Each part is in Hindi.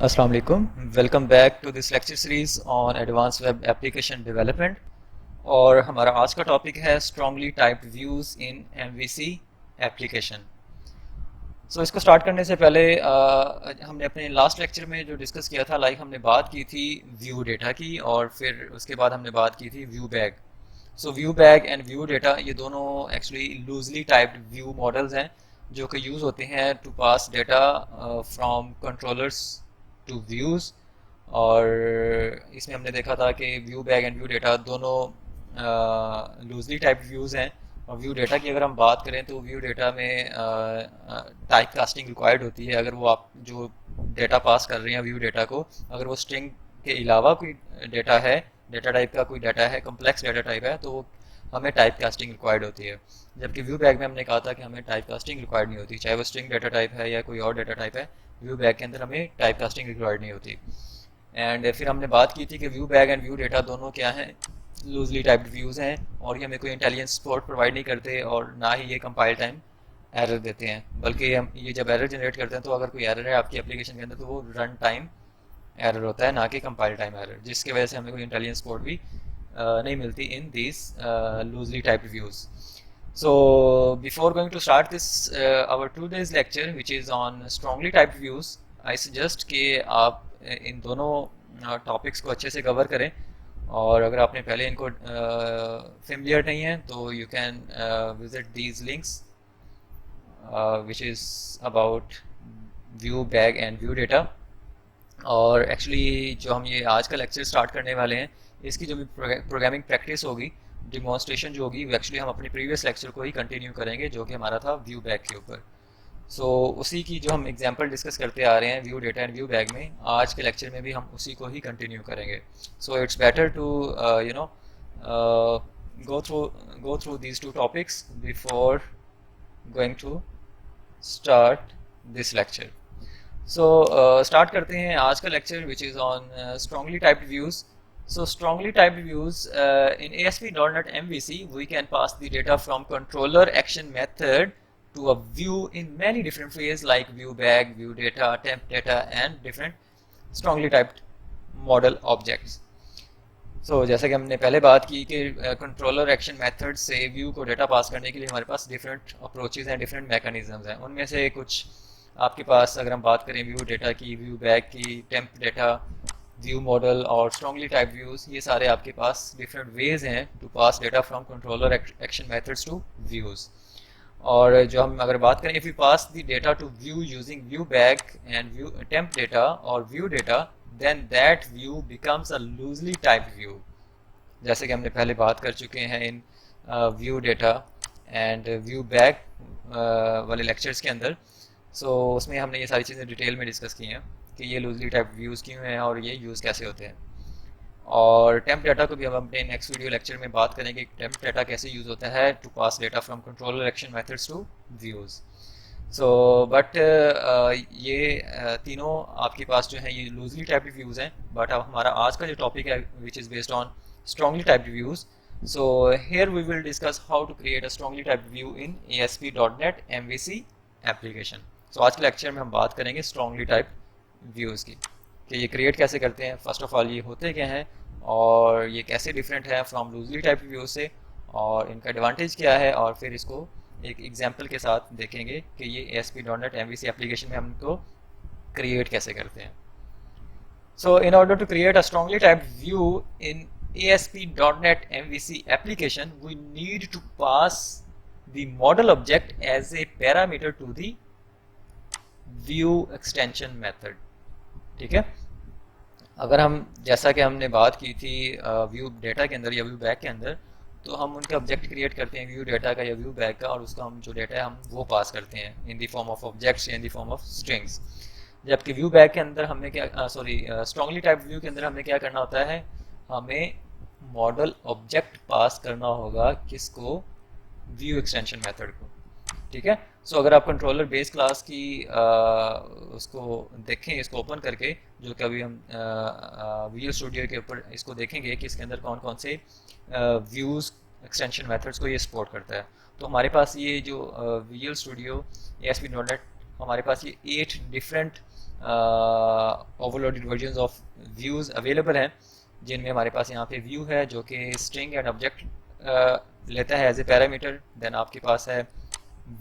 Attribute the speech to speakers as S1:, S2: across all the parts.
S1: Assalamu alaikum. Welcome back to this lecture series on advanced web application development. और हमारा आज का टॉपिक है strongly typed views in MVC application. So इसको स्टार्ट करने से पहले हमने अपने लास्ट लेक्चर में जो डिस्कस किया था हमने बात की थी व्यू डेटा की और फिर उसके बाद हमने बात की थी view bag. So view bag and view data ये दोनों actually loosely typed view models हैं जो कि यूज़ होते हैं to pass data from controllers to views. और इसमें हमने देखा था कि view bag and view data दोनों लूजली टाइप व्यूज़ हैं. और व्यू डेटा की अगर हम बात करें तो व्यू डेटा में टाइप कास्टिंग रिक्वायर्ड होती है. अगर वो आप जो डेटा पास कर रहे हैं व्यू डेटा को, अगर वो स्ट्रिंग के अलावा कोई डेटा है, डेटा टाइप का कोई डाटा है, कम्प्लेक्स डेटा टाइप है, तो हमें टाइप कास्टिंग रिक्वायर्ड होती है. जबकि व्यू बैग में हमने कहा था कि हमें टाइप कास्टिंग रिक्वायर्ड नहीं होती, चाहे वो स्ट्रिंग डेटा टाइप है या कोई और डेटा टाइप है. व्यू बैग के अंदर हमें टाइप कास्टिंग रिक्वायर्ड नहीं होती. एंड फिर हमने बात की थी कि view bag and view data दोनों क्या हैं, लूजली टाइप्ड व्यूज़ हैं और ये हमें कोई इंटेलिजेंस सपोर्ट प्रोवाइड नहीं करते और ना ही ये कंपाइल टाइम एरर देते हैं. बल्कि हम ये जब एरर जनरेट करते हैं तो अगर कोई एरर है आपकी एप्लीकेशन के अंदर तो वो रन टाइम एरर होता है, ना कि कंपाइल टाइम एरर, जिसकी वजह से हमें कोई इंटेलिजेंस सपोर्ट भी नहीं मिलती in this loosely typed views. So before going to start this our today's lecture which is on strongly typed views, I suggest कि आप इन दोनों टॉपिक्स को अच्छे से कवर करें. और अगर आपने पहले इनको फेमिलियर नहीं है तो you can visit these links which is about view bag and view data. और एक्चुअली जो हम ये आज का लेक्चर स्टार्ट करने वाले हैं इसकी जो भी प्रोग्रामिंग प्रैक्टिस होगी, डिमॉन्स्ट्रेशन जो होगी, वो एक्चुअली हम अपने प्रीवियस लेक्चर को ही कंटिन्यू करेंगे जो कि हमारा था व्यू बैग के ऊपर. सो उसी की जो हम एग्जांपल डिस्कस करते आ रहे हैं view data and view bag में, आज के लेक्चर में भी हम उसी को ही कंटिन्यू करेंगे. So it's better to you know go through these two topics before going to start this lecture. So start करते हैं आज का lecture which is on strongly typed views. So strongly typed views in ASP.NET MVC we can pass the data from controller action method to a view in many different ways like view bag, view data, temp data and different strongly typed model objects. So जैसा कि हमने पहले बात की कि कंट्रोलर एक्शन मेथड से व्यू को डेटा पास करने के लिए हमारे पास डिफरेंट अप्रोचेज हैं, डिफरेंट मैकेनिज्म्स हैं. उनमें से कुछ आपके पास अगर हम बात करें व्यू डेटा की, व्यू बैग की, टेम्प डेटा, व्यू मॉडल और स्ट्रॉन्गली टाइप व्यूज़, ये सारे आपके पास डिफरेंट वेज हैं to pass data from controller action methods to views. और जो हम अगर बात करें, if you pass the data to view using view bag and view temp data और view data, then that view becomes a loosely typed view. जैसे कि हमने पहले बात कर चुके हैं इन view data and view bag वाले लेक्चर्स के अंदर. सो उसमें हमने ये सारी चीज़ें डिटेल में डिस्कस की हैं कि ये लूजली टाइप व्यूज़ क्यों हैं और ये यूज़ कैसे होते हैं. और टेम्प डेटा को भी हम अपने नेक्स्ट वीडियो लेक्चर में बात करेंगे कि टेम्प डेटा कैसे यूज़ होता है to pass data from controller action methods to views. So but ये तीनों आपके पास जो है ये लूजली टाइप्ड व्यूज़ हैं. बट अब हमारा आज का जो टॉपिक है which is based on strongly typed views. So here we will discuss how to create a strongly typed view in ASP.NET MVC application. So आज के लेक्चर में हम बात करेंगे strongly typed views की कि ये क्रिएट कैसे करते हैं, फर्स्ट ऑफ ऑल ये होते क्या हैं और ये कैसे डिफरेंट है फ्रॉम लूजली टाइप्ड व्यू से और इनका एडवांटेज क्या है, और फिर इसको एक एग्जाम्पल के साथ देखेंगे कि ये ASP.NET MVC एप्लीकेशन में हम इनको क्रिएट कैसे करते हैं. So in order to create a strongly typed view in ASP.NET MVC application, we need to pass the model object as a parameter to the view extension method. ठीक है, अगर हम जैसा कि हमने बात की थी व्यू डेटा के अंदर या व्यू बैग के अंदर, तो हम उनका ऑब्जेक्ट क्रिएट करते हैं व्यू डेटा का या व्यू बैग का, और उसका हम जो डेटा है हम वो पास करते हैं in the form of objects या in the form of strings. जबकि व्यू बैग के अंदर हमें क्या स्ट्रॉन्गली टाइप व्यू के अंदर हमें क्या करना होता है, हमें मॉडल ऑब्जेक्ट पास करना होगा, किसको, व्यू एक्सटेंशन मेथड को. ठीक है, सो अगर आप कंट्रोलर बेस क्लास की उसको देखें, इसको ओपन करके, जो कि अभी हम विजुअल स्टूडियो के ऊपर इसको देखेंगे कि इसके अंदर कौन कौन से व्यूज़ एक्सटेंशन मेथड्स को ये सपोर्ट करता है. तो हमारे पास ये जो विजुअल स्टूडियो ASP.NET, हमारे पास ये 8 different overloaded versions of views available हैं, जिनमें हमारे पास यहाँ पे व्यू है जो कि स्ट्रिंग एंड ऑब्जेक्ट लेता है एज ए पैरामीटर। देन आपके पास है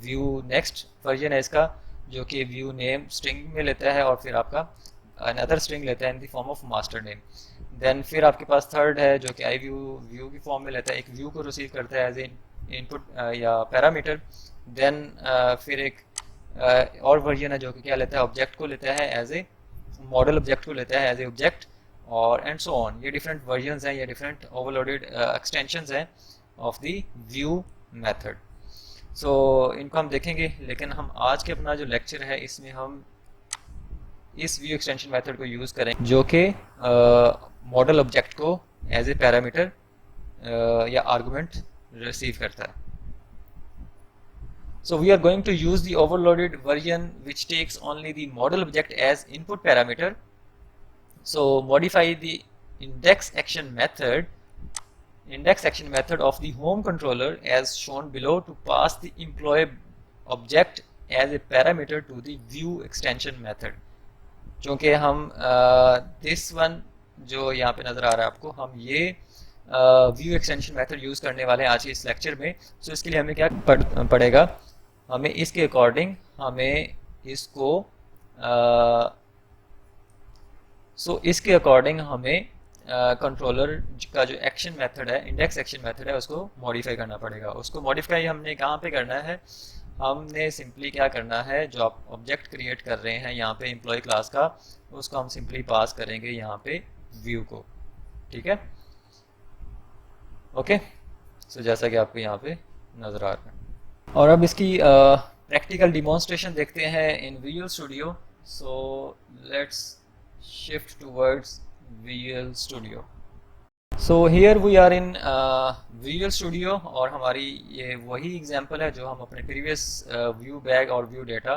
S1: व्यू नेक्स्ट वर्जन है इसका, जो कि व्यू नेम स्ट्रिंग में लेता है और फिर आपका अनदर स्ट्रिंग लेता है in the form of master name. Then फिर आपके पास थर्ड है जो कि आई व्यू की फॉर्म में लेता है, एक व्यू को रिसीव करता है एज ए इनपुट या पैरामीटर। देन फिर एक और वर्जन है जो कि क्या लेता है, ऑब्जेक्ट को लेता है एज ए मॉडल, ऑब्जेक्ट को लेता है एज ए ऑब्जेक्ट, और एंड सो ऑन। ये डिफरेंट वर्जन्स हैं, ये डिफरेंट ओवरलोडेड एक्सटेंशंस हैं ऑफ द व्यू मेथड। सो इनको हम देखेंगे, लेकिन हम आज के अपना जो लेक्चर है इसमें हम इस व्यू एक्सटेंशन मेथड को यूज़ करें जो कि मॉडल ऑब्जेक्ट को एज ए पैरामीटर या आर्गुमेंट रिसीव करता है। So we are going to use the overloaded version which takes only the model object as input parameter. So modify the index action method of the home controller as shown below to pass the employee object as a parameter to the view extension method. क्योंकि हम this one जो यहाँ पे नज़र आ रहा है आपको, हम ये व्यू एक्सटेंशन मेथड यूज़ करने वाले हैं आज के इस लेक्चर में। सो इसके लिए हमें क्या पड़ेगा, हमें इसके अकॉर्डिंग हमें इसको इसके अकॉर्डिंग हमें कंट्रोलर का जो एक्शन मेथड है, इंडेक्स एक्शन मेथड है, उसको मॉडिफाई करना पड़ेगा। उसको मॉडिफाई हमने कहाँ पे करना है, हमने सिंपली क्या करना है, जो आप ऑब्जेक्ट क्रिएट कर रहे हैं यहाँ पे एम्प्लॉय क्लास का, उसको हम सिंपली पास करेंगे यहाँ पे व्यू को। ठीक है, ओके। सो जैसा कि आपको यहाँ पे नज़र आ रहा है, और अब इसकी प्रैक्टिकल डिमॉन्स्ट्रेशन देखते हैं in Visual Studio. So let's shift towards Visual Studio. So here we are in Visual Studio, और हमारी ये वही एग्जांपल है जो हम अपने प्रीवियस व्यू बैग और व्यू डेटा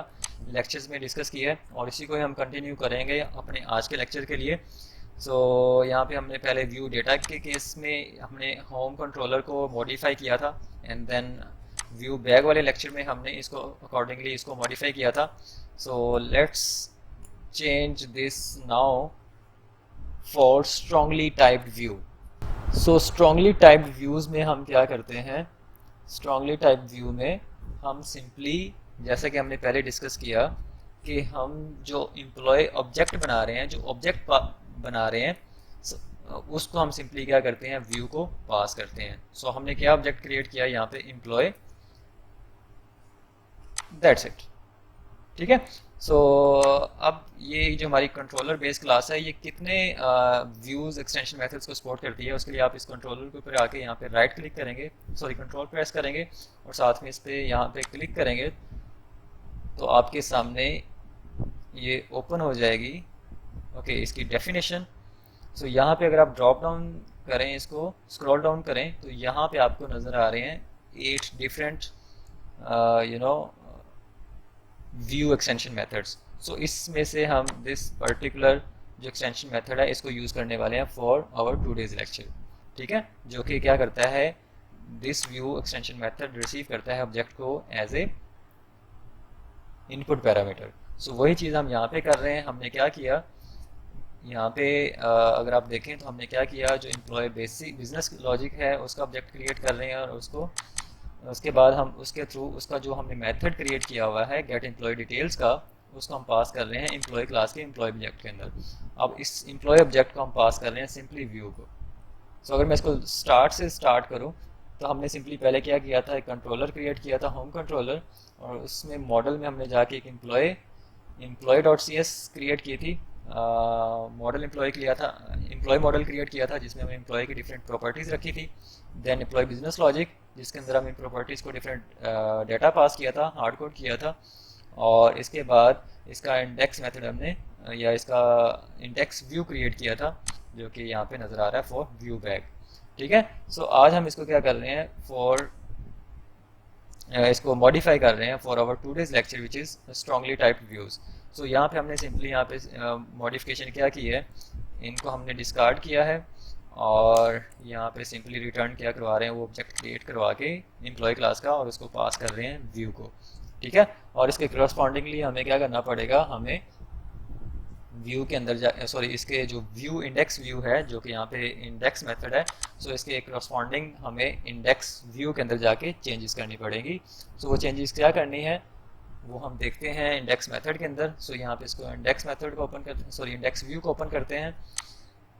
S1: लेक्चर्स में डिस्कस किया है, और इसी को ही हम कंटिन्यू करेंगे अपने आज के लेक्चर के लिए। सो यहाँ पे हमने पहले व्यू डेटा के केस में हमने होम कंट्रोलर को मॉडिफाई किया था, एंड देन व्यू बैग वाले लेक्चर में हमने इसको अकॉर्डिंगली इसको मॉडिफाई किया था। So let's change this now for strongly typed view. So strongly typed views में हम क्या करते हैं, स्ट्रांगली टाइप्ड व्यू में हम सिंपली, जैसा कि हमने पहले डिस्कस किया, कि हम जो एम्प्लॉय ऑब्जेक्ट बना रहे हैं, जो ऑब्जेक्ट बना रहे हैं, उसको हम सिंपली क्या करते हैं, व्यू को पास करते हैं। सो हमने क्या ऑब्जेक्ट क्रिएट किया यहाँ पे, एम्प्लॉय, दैट्स इट। ठीक है। सो अब ये जो हमारी कंट्रोलर बेस्ड क्लास है, ये कितने व्यूज़ एक्सटेंशन मेथड्स को सपोर्ट करती है, उसके लिए आप इस कंट्रोलर के ऊपर आके यहाँ पे राइट क्लिक करेंगे, सॉरी कंट्रोल प्रेस करेंगे, और साथ में इस पर यहाँ पे क्लिक करेंगे तो आपके सामने ये ओपन हो जाएगी। ओके, इसकी डेफिनेशन। सो यहाँ पे अगर आप ड्रॉप डाउन करें, इसको स्क्रॉल डाउन करें, तो यहाँ पे आपको नज़र आ रहे हैं 8 डिफरेंट व्यू एक्सटेंशन मेथड्स। सो इसमें से हम दिस पर्टिकुलर जो एक्सटेंशन मेथड है इसको यूज़ करने वाले हैं फॉर आवर टूडेज लेक्चर। ठीक है, जो कि क्या करता है, this view extension method receive करता है ऑब्जेक्ट को एज ए इनपुट पैरामीटर। सो वही चीज़ हम यहाँ पे कर रहे हैं। हमने क्या किया यहाँ पे, अगर आप देखें तो हमने क्या किया, जो एम्प्लॉय बेसिक बिजनेस लॉजिक है उसका ऑब्जेक्ट क्रिएट कर रहे हैं, और उसके बाद हम उसके थ्रू उसका जो हमने मेथड क्रिएट किया हुआ है गेट एम्प्लॉय डिटेल्स का, उसको हम पास कर रहे हैं एम्प्लॉय क्लास के एम्प्लॉय ऑब्जेक्ट के अंदर। अब इस एम्प्लॉय ऑब्जेक्ट को हम पास कर रहे हैं सिंपली व्यू को। सो अगर मैं इसको स्टार्ट करूँ तो हमने सिंपली पहले क्या किया था, एक कंट्रोलर क्रिएट किया था, होम कंट्रोलर, और उसमें मॉडल में हमने जाके एक एम्प्लॉय.cs क्रिएट की थी, मॉडल एम्प्लॉय मॉडल क्रिएट किया था, जिसमें हमने एम्प्लॉय की डिफरेंट प्रॉपर्टीज़ रखी थी। देन एम्प्लॉय बिजनेस लॉजिक, जिसके अंदर हम इन प्रॉपर्टीज़ को डिफरेंट डेटा पास किया था, हार्ड कोड किया था, और इसके बाद इसका इंडेक्स मेथड हमने या इसका इंडेक्स व्यू क्रिएट किया था, जो कि यहाँ पे नज़र आ रहा है फॉर व्यू बैग। ठीक है। सो आज हम इसको क्या कर रहे हैं, इसको मॉडिफाई कर रहे हैं for our today's lecture which is strongly typed views. So यहाँ पे हमने सिंपली यहाँ पे मॉडिफिकेशन क्या की है, इनको हमने डिस्कार्ड किया है, और यहाँ पे सिंपली रिटर्न क्या करवा रहे हैं, वो ऑब्जेक्ट क्रिएट करवा के एम्प्लॉय क्लास का, और उसको पास कर रहे हैं व्यू को। ठीक है। और इसके करस्पॉन्डिंगली हमें क्या करना पड़ेगा, हमें व्यू के अंदर जा, सॉरी, इसके जो व्यू इंडेक्स व्यू है जो कि यहाँ पे इंडेक्स मेथड है, सो इसके करस्पॉन्डिंग हमें इंडेक्स व्यू के अंदर जाके चेंजेस करनी पड़ेगी। सो वो चेंजेस क्या करनी है वो हम देखते हैं इंडेक्स मेथड के अंदर। सो यहाँ पे इसको इंडेक्स मेथड को ओपन करते हैं, सॉरी इंडेक्स व्यू को ओपन करते हैं।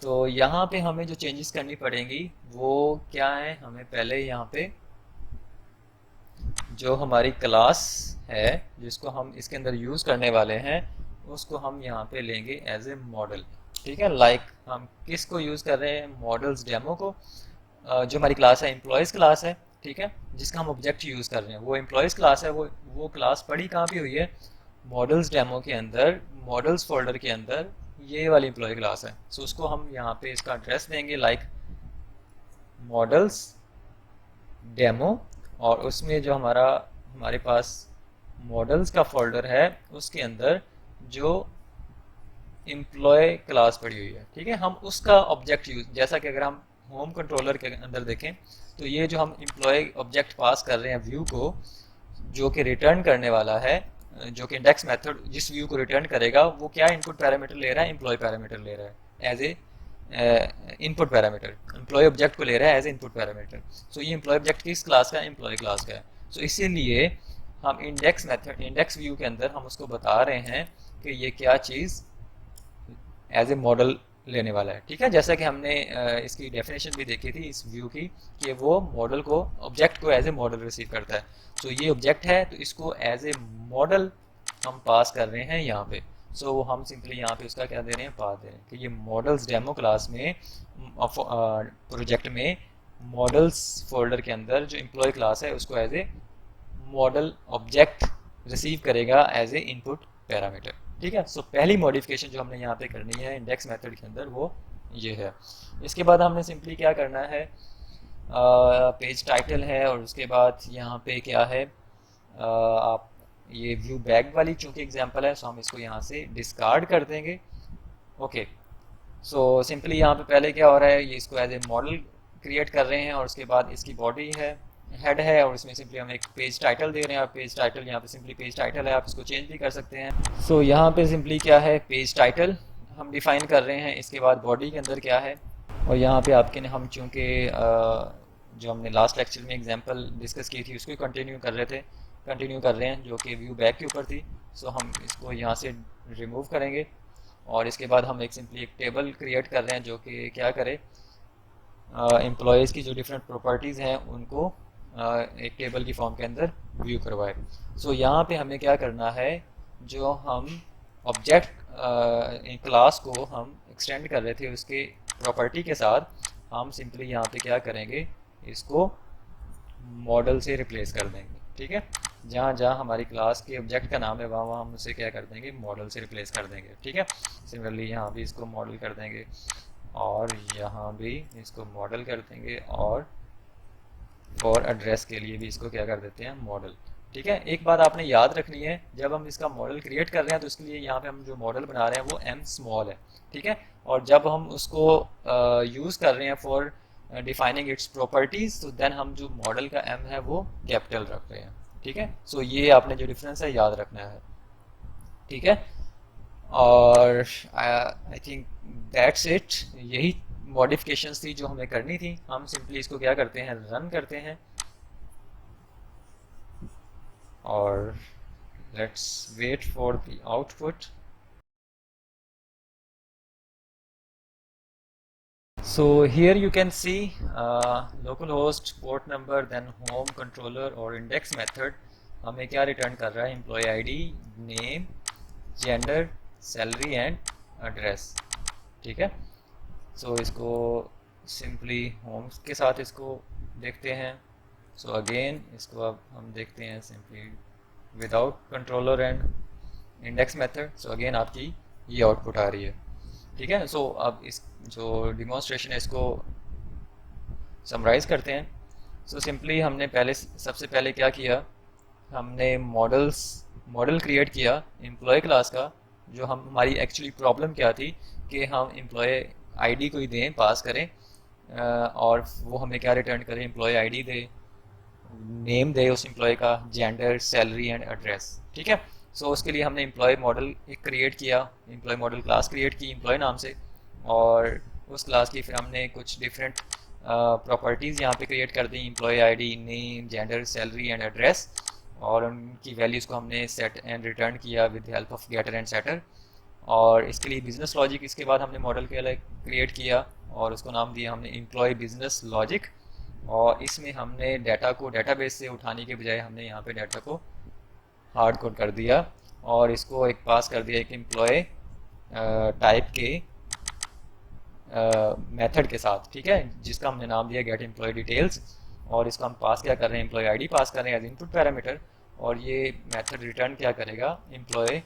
S1: तो यहाँ पे हमें जो चेंजेस करनी पड़ेंगी वो क्या है, हमें पहले यहाँ पे जो हमारी क्लास है जिसको हम इसके अंदर यूज़ करने वाले हैं उसको हम यहाँ पे लेंगे एज ए मॉडल। ठीक है, लाइक हम किसको यूज़ कर रहे हैं, मॉडल्स डेमो को। जो हमारी क्लास है एम्प्लॉयज़ क्लास है, ठीक है, जिसका हम ऑब्जेक्ट यूज़ कर रहे हैं वो एम्प्लॉयज़ क्लास है। वो क्लास पड़ी कहाँ पे हुई है, मॉडल्स डेमो के अंदर, मॉडल्स फोल्डर के अंदर ये वाली एम्प्लॉय क्लास है। सो उसको हम यहाँ पे इसका एड्रेस देंगे लाइक मॉडल्स डेमो, और उसमें जो हमारे पास मॉडल्स का फोल्डर है उसके अंदर जो एम्प्लॉय क्लास पड़ी हुई है, ठीक है, हम उसका ऑब्जेक्ट यूज, जैसा कि अगर हम होम कंट्रोलर के अंदर देखें तो ये जो हम एम्प्लॉय ऑब्जेक्ट पास कर रहे हैं व्यू को, जो कि रिटर्न करने वाला है, जो कि इंडेक्स मेथड जिस व्यू को रिटर्न करेगा वो क्या इनपुट पैरामीटर ले रहा है, एम्प्लॉय पैरामीटर ले रहा है as a input parameter, employee object को ले रहा है as a input parameter. So ये एम्प्लॉय ऑब्जेक्ट किस क्लास का है, एम्प्लॉय क्लास का है। सो इसीलिए हम इंडेक्स मेथड, इंडेक्स व्यू के अंदर हम उसको बता रहे हैं कि ये क्या चीज़ एज ए मॉडल लेने वाला है। ठीक है, जैसा कि हमने इसकी डेफिनेशन भी देखी थी इस व्यू की कि वो मॉडल को, ऑब्जेक्ट को एज ए मॉडल रिसीव करता है। सो ये ऑब्जेक्ट है तो इसको एज ए मॉडल हम पास कर रहे हैं यहाँ पे। सो हम सिंपली यहाँ पे उसका क्या दे रहे हैं, पास दे रहे हैं कि ये मॉडल्स डेमो क्लास में प्रोजेक्ट में मॉडल्स फोल्डर के अंदर जो एम्प्लॉय क्लास है उसको as a model object receive करेगा एज ए इनपुट पैरामीटर। ठीक है, सो पहली मॉडिफिकेशन जो हमने यहाँ पे करनी है इंडेक्स मेथड के अंदर वो ये है। इसके बाद हमने सिंपली क्या करना है, पेज टाइटल है और उसके बाद यहाँ पे क्या है, आप ये व्यू बैग वाली चूंकि एग्जांपल है सो हम इसको यहाँ से डिस्कार्ड कर देंगे। ओके, सो सिंपली यहाँ पे पहले क्या हो रहा है, ये इसको एज ए मॉडल क्रिएट कर रहे हैं और उसके बाद इसकी बॉडी है, हेड है, और इसमें सिंपली हम एक पेज टाइटल दे रहे हैं। पेज टाइटल यहाँ पे सिंपली पेज टाइटल है, आप इसको चेंज भी कर सकते हैं। सो यहाँ पे सिंपली क्या है, पेज टाइटल हम डिफाइन कर रहे हैं। इसके बाद बॉडी के अंदर क्या है, और यहाँ पे आपके हम चूँकि जो हमने लास्ट लेक्चर में एग्जांपल डिस्कस की थी उसको कंटिन्यू कर रहे हैं जो कि व्यू बैक के ऊपर थी। सो हम इसको यहाँ से रिमूव करेंगे और इसके बाद हम सिंपली एक टेबल क्रिएट कर रहे हैं जो कि क्या करे, एम्प्लॉयज़ की जो डिफरेंट प्रॉपर्टीज़ हैं उनको एक टेबल की फॉर्म के अंदर व्यू करवाए। सो यहाँ पे हमें क्या करना है, जो हम ऑब्जेक्ट क्लास को हम एक्सटेंड कर रहे थे उसके प्रॉपर्टी के साथ हम सिंपली यहाँ पे क्या करेंगे, इसको मॉडल से रिप्लेस कर देंगे। ठीक है, जहाँ जहाँ हमारी क्लास के ऑब्जेक्ट का नाम है वहाँ वहाँ हम उसे क्या कर देंगे, मॉडल से रिप्लेस कर देंगे। ठीक है, सिमिलरली यहाँ भी इसको मॉडल कर देंगे और यहाँ भी इसको मॉडल कर देंगे और फॉर एड्रेस के लिए भी इसको क्या कर देते हैं, मॉडल। ठीक है, एक बात आपने याद रखनी है, जब हम इसका मॉडल क्रिएट कर रहे हैं तो इसके लिए यहाँ पे हम जो मॉडल बना रहे हैं वो m स्मॉल है। ठीक है, और जब हम उसको यूज़ कर रहे हैं फॉर डिफाइनिंग इट्स प्रॉपर्टीज तो देन हम जो मॉडल का m है वो कैपिटल रख रहे हैं। ठीक है, सो ये आपने जो डिफरेंस है याद रखना है। ठीक है, और आई थिंक दैट्स इट, यही मॉडिफिकेशंस थी जो हमें करनी थी। हम सिंपली इसको क्या करते हैं, रन करते हैं और let's wait for the output. So here you can see localhost, port number, then home controller और index method हमें क्या रिटर्न कर रहा है, employee ID, name, gender, salary and address। ठीक है, सो इसको सिंपली होम के साथ इसको देखते हैं। सो अगेन इसको अब हम देखते हैं simply without controller and index method. So again आपकी ये आउटपुट आ रही है। ठीक है, सो अब इस जो डिमॉन्स्ट्रेशन है इसको समराइज़ करते हैं। सो सिंपली हमने सबसे पहले क्या किया, हमने मॉडल क्रिएट किया एम्प्लॉय क्लास का। जो हमारी एक्चुअली प्रॉब्लम क्या थी कि हम एम्प्लॉय आईडी को ही दें, पास करें और वो हमें क्या रिटर्न करे, एम्प्लॉय आईडी दे, नेम दे उस एम्प्लॉय का, जेंडर, सैलरी एंड एड्रेस। ठीक है, सो उसके लिए हमने एम्प्लॉय मॉडल एक क्रिएट किया, एम्प्लॉय मॉडल क्लास क्रिएट की एम्प्लॉय नाम से, और उस क्लास की फिर हमने कुछ डिफरेंट प्रॉपर्टीज़ यहाँ पे क्रिएट कर दी, employ ID, name, gender, salary and address, और उनकी वैल्यूज़ को हमने सेट एंड रिटर्न किया with help of getter and setter. और इसके लिए बिजनेस लॉजिक इसके बाद हमने मॉडल के अलग क्रिएट किया और उसको नाम दिया हमने एम्प्लॉय बिजनेस लॉजिक, और इसमें हमने डाटा को डेटाबेस से उठाने के बजाय हमने यहाँ पे डाटा को हार्ड कोड कर दिया और इसको एक पास कर दिया एक एम्प्लॉय टाइप के मेथड के साथ, ठीक है, जिसका हमने नाम दिया गेट एम्प्लॉय डिटेल्स। और इसको हम पास क्या कर रहे हैं, एम्प्लॉय आईडी पास कर रहे हैं एज इनपुट पैरामीटर, और ये मेथड रिटर्न क्या करेगा, एम्प्लॉय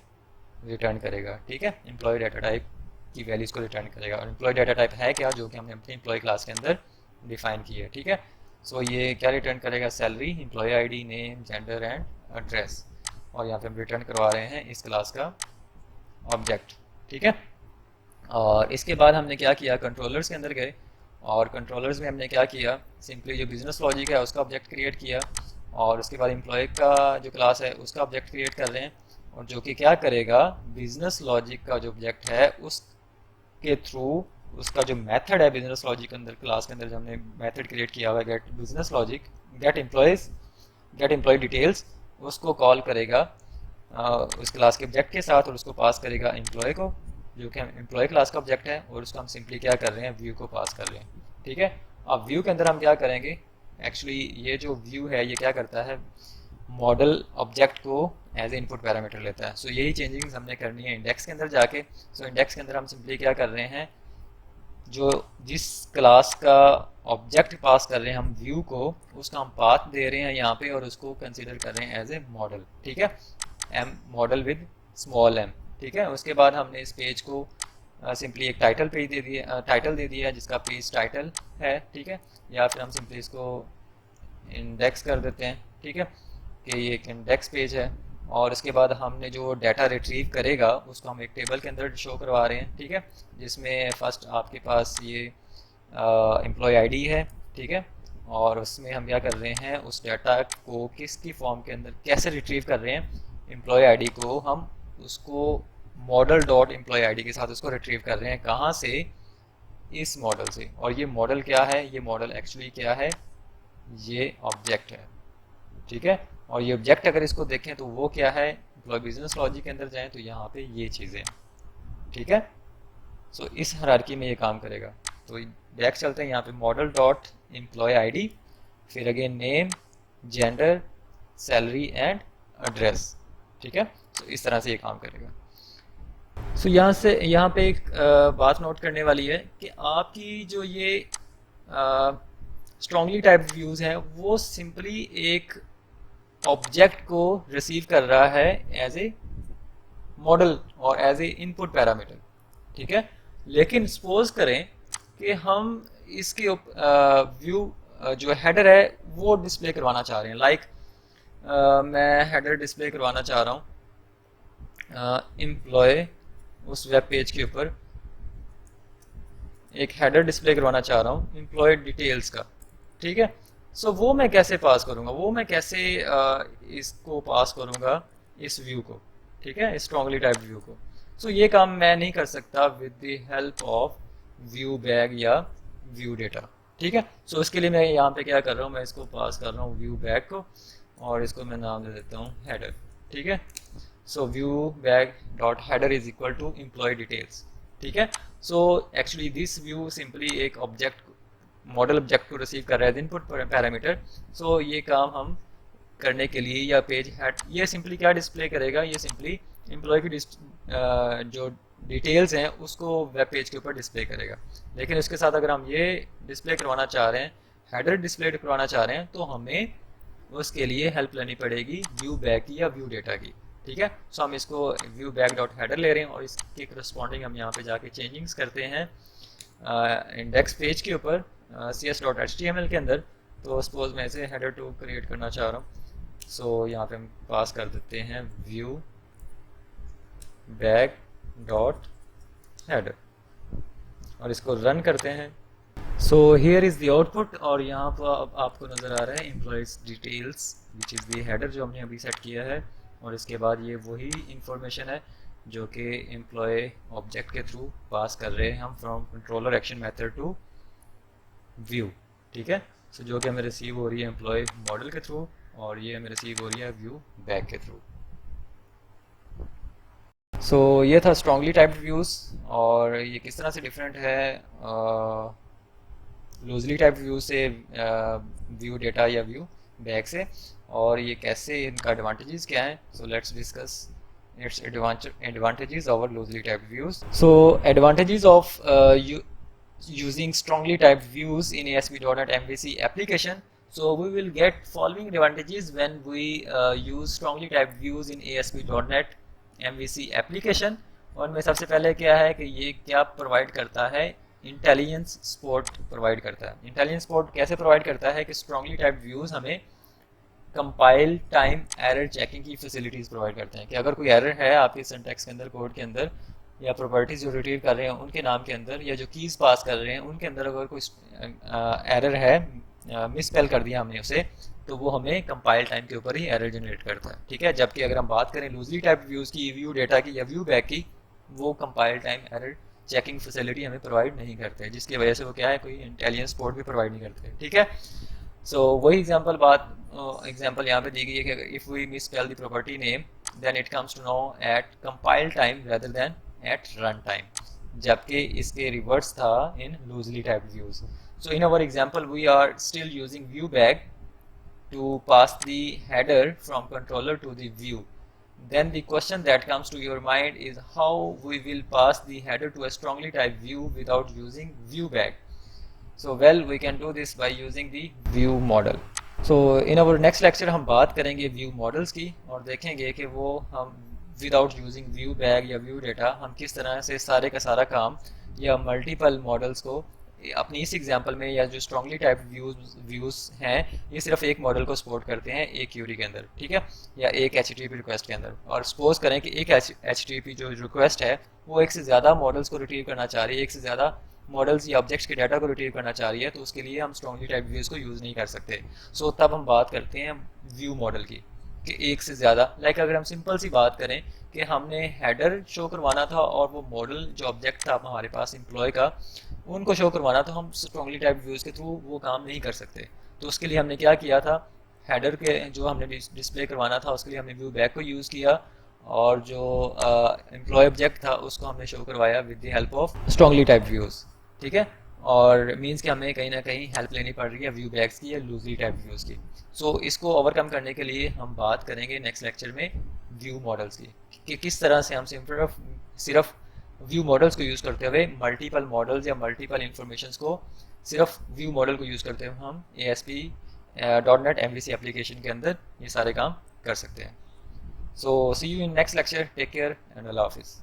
S1: रिटर्न करेगा, ठीक है, एम्प्लॉय डाटा टाइप की वैल्यूज़ को रिटर्न करेगा। और एम्प्लॉय डाटा टाइप है क्या, जो कि हमने अपनी एम्प्लॉय क्लास के अंदर डिफाइन की है, ठीक है। सो ये क्या रिटर्न करेगा, salary, employee ID, name, gender and address, और यहाँ पे हम रिटर्न करवा रहे हैं इस क्लास का ऑब्जेक्ट, ठीक है। और इसके बाद हमने क्या किया, कंट्रोलर्स के अंदर गए और कंट्रोलर्स में हमने क्या किया, सिंपली जो बिजनेस लॉजिक है उसका ऑब्जेक्ट क्रिएट किया, और उसके बाद एम्प्लॉय का जो क्लास है उसका ऑब्जेक्ट क्रिएट कर रहे हैं, और जो कि क्या करेगा, बिजनेस लॉजिक का जो ऑब्जेक्ट है उसके थ्रू उसका जो मेथड है बिजनेस लॉजिक के अंदर, क्लास के अंदर जो हमने मेथड क्रिएट किया हुआ है get business logic, get employee details, उसको कॉल करेगा उस क्लास के ऑब्जेक्ट के साथ और उसको पास करेगा एम्प्लॉय को, जो कि एम्प्लॉय क्लास का ऑब्जेक्ट है, और उसको हम सिंपली क्या कर रहे हैं, व्यू को पास कर रहे हैं, ठीक है। अब व्यू के अंदर हम क्या करेंगे, एक्चुअली ये जो व्यू है ये क्या करता है, मॉडल ऑब्जेक्ट को एज ए इनपुट पैरामीटर लेता है। सो यही चेंजिंग्स हमने करनी है इंडेक्स के अंदर जाके। सो इंडेक्स के अंदर हम सिंपली क्या कर रहे हैं, जो जिस क्लास का ऑब्जेक्ट पास कर रहे हैं हम व्यू को, उसका हम पाथ दे रहे हैं यहाँ पे और उसको कंसीडर कर रहे हैं एज ए मॉडल, ठीक है, M model with small M, ठीक है। उसके बाद हमने इस पेज को सिंपली एक टाइटल पेज दे दिया, टाइटल दे दिया जिसका पेज टाइटल है, ठीक है, या फिर हम सिंपली इसको इंडेक्स कर देते हैं, ठीक है, कि ये एक इंडेक्स पेज है। और इसके बाद हमने जो डाटा रिट्रीव करेगा उसको हम एक टेबल के अंदर शो करवा रहे हैं, ठीक है, जिसमें फर्स्ट आपके पास ये एम्प्लॉय आईडी है, ठीक है, और उसमें हम क्या कर रहे हैं, उस डाटा को किसकी फॉर्म के अंदर कैसे रिट्रीव कर रहे हैं, एम्प्लॉय आईडी को हम उसको मॉडल डॉट एम्प्लॉय आईडी के साथ उसको रिट्रीव कर रहे हैं, कहाँ से, इस मॉडल से। और ये मॉडल क्या है, ये मॉडल एक्चुअली क्या है, ये ऑब्जेक्ट है, ठीक है। और ये ऑब्जेक्ट अगर इसको देखें तो वो क्या है, एम्प्लॉय बिजनेस लॉजिक के अंदर जाएं तो यहाँ पे ये चीज़ें, ठीक है। सो इस हायरार्की में ये काम करेगा। तो बैक चलते हैं, यहाँ पे मॉडल डॉट एम्प्लॉय आईडी, फिर again name, gender, salary and address, ठीक है। तो इस तरह से ये काम करेगा। सो यहाँ पे एक बात नोट करने वाली है कि आपकी जो ये स्ट्रॉन्गली टाइप व्यूज़ हैं वो सिंपली एक ऑब्जेक्ट को रिसीव कर रहा है एज ए मॉडल और एज ए इनपुट पैरामीटर, ठीक है। लेकिन सपोज करें कि हम इसके व्यू जो हेडर है वो डिस्प्ले करवाना चाह रहे हैं, लाइक मैं हेडर डिस्प्ले करवाना चाह रहा हूँ एम्प्लॉय, उस वेब पेज के ऊपर एक हेडर डिस्प्ले करवाना चाह रहा हूँ एम्प्लॉय डिटेल्स का, ठीक है। सो वो मैं कैसे पास करूँगा, वो मैं कैसे इसको पास करूँगा, इस व्यू को, ठीक है, स्ट्रॉन्गली टाइप व्यू को। सो ये काम मैं नहीं कर सकता with the help of view bag या व्यू डेटा, ठीक है। सो इसके लिए मैं यहाँ पे क्या कर रहा हूँ, मैं इसको पास कर रहा हूँ व्यू बैग को और इसको मैं नाम दे देता हूँ हेडर, ठीक है। So view bag dot header is equal to employee details, ठीक है। So actually this view simply एक ऑब्जेक्ट मॉडल ऑब्जेक्ट को रिसीव कर रहा है इनपुट पैरामीटर। सो ये काम हम करने के लिए या पेज हेड ये सिंपली क्या डिस्प्ले करेगा, ये सिंपली एम्प्लॉय की जो डिटेल्स हैं उसको वेब पेज के ऊपर डिस्प्ले करेगा। लेकिन उसके साथ अगर हम ये डिस्प्ले करवाना चाह रहे हैं, हेडर डिस्प्ले करवाना चाह रहे हैं, तो हमें उसके लिए हेल्प लेनी पड़ेगी व्यू बैग की या व्यू डेटा की, ठीक है। सो हम इसको व्यू बैग डॉट हेडर ले रहे हैं और इसके करस्पॉन्डिंग हम यहाँ पे जाके चेंजिंग्स करते हैं इंडेक्स पेज के ऊपर cs.html के अंदर। तो सपोज मैं इसे हेडर टू क्रिएट करना चाह रहा हूँ। सो यहाँ पे हम पास कर देते हैं व्यू बैग डॉट हेडर और इसको रन करते हैं। So here is the output और यहाँ पर आपको नज़र आ रहा है employees details which is the header जो हमने अभी सेट किया है। और इसके बाद ये वही इंफॉर्मेशन है जो कि एम्प्लॉय ऑब्जेक्ट के थ्रू पास कर रहे हैं हम from controller action method to view. ठीक है, सो जो कि हमें रिसीव हो रही है एम्प्लॉय मॉडल के थ्रू और ये हमें रिसीव हो रही है व्यू बैक के थ्रू। सो ये था स्ट्रांगली टाइप्ड व्यूज़ और ये किस तरह से डिफरेंट है लूजली टाइप व्यू से व्यू डेटा या व्यू बैक से, और ये कैसे इनका एडवांटेजेस क्या हैं। So let's discuss its advantages over loosely type views. So advantages of using strongly typed views in ASP.NET MVC application. So we will get following advantages when we use strongly typed views in ASP.NET MVC application. और में सबसे पहले क्या है कि ये क्या प्रोवाइड करता है, इंटेलिजेंस सपोर्ट प्रोवाइड करता है। इंटेलिजेंस सपोर्ट कैसे प्रोवाइड करता है कि स्ट्रांगली टाइप्ड व्यूज़ हमें कंपाइल टाइम एरर चेकिंग की फैसिलिटीज़ प्रोवाइड करते हैं कि अगर कोई एरर है आपके सिंटैक्स के अंदर, कोड के अंदर, या प्रॉपर्टीज़ जो रिट्रीव कर रहे हैं उनके नाम के अंदर, या जो कीज़ पास कर रहे हैं उनके अंदर अगर कोई एरर है, मिसस्पेल कर दिया हमने उसे, तो वो हमें कंपाइल टाइम के ऊपर ही एरर जनरेट करता है। ठीक है, जबकि अगर हम बात करें लूजली टाइप व्यूज़ की, व्यू डेटा की या व्यू बैक की, वो compile time error checking facility हमें प्रोवाइड नहीं करते, जिसकी वजह से वो क्या है, कोई इंटेलिजेंस सपोर्ट भी प्रोवाइड नहीं करते। ठीक है, सो वही एग्जांपल यहाँ पे दी गई है कि if we misspell the property name then it comes to know at compile time rather than at run time, जबकि इसके रिवर्स था in loosely typed views. So in our example we are still using view bag to pass the header from controller to the view. Then the question that comes to your mind is how we will pass the header to a strongly typed view without using view back. So well, we can do this by using the view model. So in our next lecture हम बात करेंगे view models की और देखेंगे कि वो हम विदाउट यूजिंग व्यू बैग या व्यू डेटा हम किस तरह से सारे का सारा काम या मल्टीपल मॉडल्स को अपनी इस एग्जांपल में, या जो स्ट्रांगली टाइप व्यूज़ हैं ये सिर्फ एक मॉडल को सपोर्ट करते हैं एक क्यूरी के अंदर, ठीक है, या एक HTTP रिक्वेस्ट के अंदर। और सपोज करें कि एक HTTP जो रिक्वेस्ट है वो एक से ज़्यादा मॉडल्स को रिट्रीव करना चाह रही है, एक से ज़्यादा मॉडल्स या ऑब्जेक्ट्स के डाटा को रिट्रीव करना चाह रही है, तो उसके लिए हम स्ट्रांगली टाइप व्यूज़ को यूज़ नहीं कर सकते। सो तब हम बात करते हैं व्यू मॉडल की कि एक से ज़्यादा, लाइक अगर हम सिंपल सी बात करें कि हमने हेडर शो करवाना था और वो मॉडल जो ऑब्जेक्ट था हमारे पास एम्प्लॉय का उनको शो करवाना, तो हम स्ट्रांगली टाइप व्यूज़ के थ्रू वो काम नहीं कर सकते। तो उसके लिए हमने क्या किया था, हेडर के जो हमने डिस्प्ले करवाना था उसके लिए हमने व्यू बैक को यूज़ किया, और जो एम्प्लॉय ऑब्जेक्ट था उसको हमने शो करवाया with the help of strongly type views. ठीक है, और मीन्स कि हमें कहीं ना कहीं हेल्प लेनी पड़ रही है व्यू बैक्स की या लूजली टाइप व्यूज़ की। सो इसको ओवरकम करने के लिए हम बात करेंगे नेक्स्ट लेक्चर में व्यू मॉडल्स की कि किस तरह से हम सिर्फ व्यू मॉडल्स को यूज़ करते हुए मल्टीपल मॉडल्स या मल्टीपल इंफॉर्मेशंस को सिर्फ व्यू मॉडल को यूज़ करते हुए हम ASP.NET MVC एप्लीकेशन के अंदर ये सारे काम कर सकते हैं। So see you in next lecture, take care and अल्लाह हाफिज़।